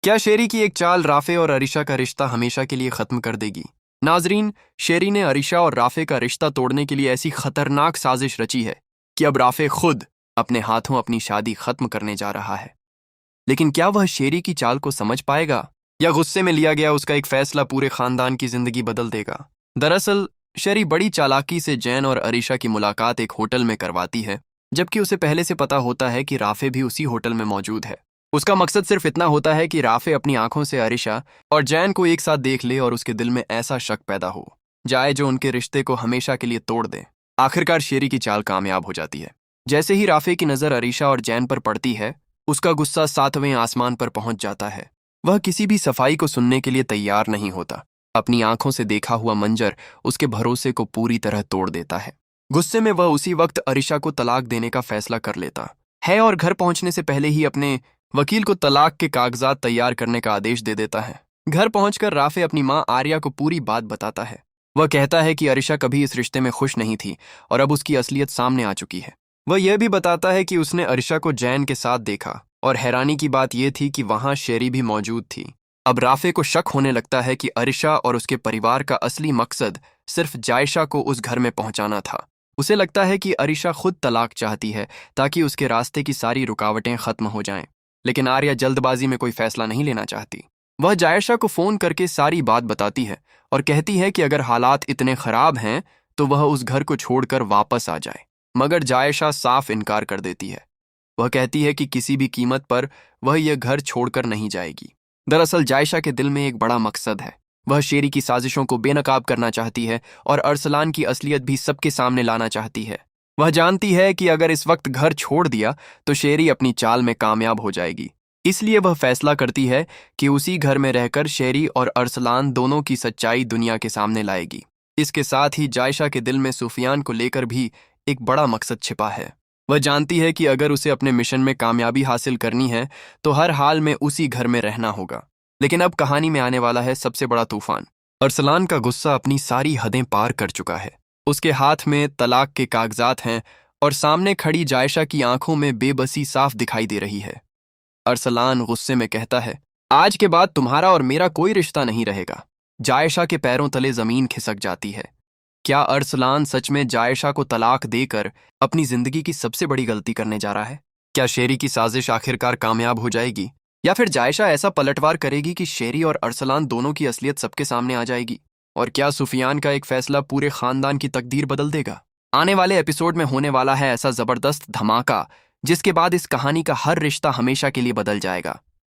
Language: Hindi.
क्या शेरी की एक चाल राफे और अरिशा का रिश्ता हमेशा के लिए खत्म कर देगी? नाजरीन, शेरी ने अरिशा और राफे का रिश्ता तोड़ने के लिए ऐसी खतरनाक साजिश रची है कि अब राफे खुद अपने हाथों अपनी शादी खत्म करने जा रहा है। लेकिन क्या वह शेरी की चाल को समझ पाएगा, या गुस्से में लिया गया उसका एक फैसला पूरे खानदान की जिंदगी बदल देगा? दरअसल शेरी बड़ी चालाकी से जैन और अरिशा की मुलाकात एक होटल में करवाती है, जबकि उसे पहले से पता होता है कि राफे भी उसी होटल में मौजूद है। उसका मकसद सिर्फ इतना होता है कि राफे अपनी आंखों से अरिशा और जैन को एक साथ देख ले और उसके दिल में ऐसा शक पैदा हो जाए जो उनके रिश्ते को हमेशा के लिए तोड़ दे। आखिरकार शेरी की चाल कामयाब हो जाती है। जैसे ही राफे की नजर अरिशा और जैन पर पड़ती है, उसका गुस्सा 7वें आसमान पर पहुंच जाता है। वह किसी भी सफाई को सुनने के लिए तैयार नहीं होता। अपनी आंखों से देखा हुआ मंजर उसके भरोसे को पूरी तरह तोड़ देता है। गुस्से में वह उसी वक्त अरिशा को तलाक देने का फैसला कर लेता है और घर पहुंचने से पहले ही अपने वकील को तलाक के कागजात तैयार करने का आदेश दे देता है। घर पहुंचकर राफे अपनी मां आर्या को पूरी बात बताता है। वह कहता है कि अरिशा कभी इस रिश्ते में खुश नहीं थी और अब उसकी असलियत सामने आ चुकी है। वह यह भी बताता है कि उसने अरिशा को जैन के साथ देखा और हैरानी की बात यह थी कि वहां शेरी भी मौजूद थी। अब राफे को शक होने लगता है कि अरिशा और उसके परिवार का असली मकसद सिर्फ जायशा को उस घर में पहुंचाना था। उसे लगता है कि अरिशा खुद तलाक चाहती है ताकि उसके रास्ते की सारी रुकावटें खत्म हो जाएं। लेकिन आर्या जल्दबाजी में कोई फैसला नहीं लेना चाहती। वह जायशा को फोन करके सारी बात बताती है और कहती है कि अगर हालात इतने खराब हैं तो वह उस घर को छोड़कर वापस आ जाए। मगर जायशा साफ इनकार कर देती है। वह कहती है कि किसी भी कीमत पर वह यह घर छोड़कर नहीं जाएगी। दरअसल जायशा के दिल में एक बड़ा मकसद है। वह शेरी की साजिशों को बेनकाब करना चाहती है और अरसलान की असलियत भी सबके सामने लाना चाहती है। वह जानती है कि अगर इस वक्त घर छोड़ दिया तो शेरी अपनी चाल में कामयाब हो जाएगी। इसलिए वह फैसला करती है कि उसी घर में रहकर शेरी और अरसलान दोनों की सच्चाई दुनिया के सामने लाएगी। इसके साथ ही जायशा के दिल में सुफियान को लेकर भी एक बड़ा मकसद छिपा है। वह जानती है कि अगर उसे अपने मिशन में कामयाबी हासिल करनी है तो हर हाल में उसी घर में रहना होगा। लेकिन अब कहानी में आने वाला है सबसे बड़ा तूफान। अरसलान का गुस्सा अपनी सारी हदें पार कर चुका है। उसके हाथ में तलाक के कागजात हैं और सामने खड़ी जायशा की आंखों में बेबसी साफ दिखाई दे रही है। अरसलान गुस्से में कहता है, आज के बाद तुम्हारा और मेरा कोई रिश्ता नहीं रहेगा। जायशा के पैरों तले जमीन खिसक जाती है। क्या अरसलान सच में जायशा को तलाक देकर अपनी जिंदगी की सबसे बड़ी गलती करने जा रहा है? क्या शेरी की साजिश आखिरकार कामयाब हो जाएगी, या फिर जायशा ऐसा पलटवार करेगी कि शेरी और अरसलान दोनों की असलियत सबके सामने आ जाएगी? और क्या सुफियान का एक फैसला पूरे खानदान की तकदीर बदल देगा? आने वाले एपिसोड में होने वाला है ऐसा जबरदस्त धमाका जिसके बाद इस कहानी का हर रिश्ता हमेशा के लिए बदल जाएगा।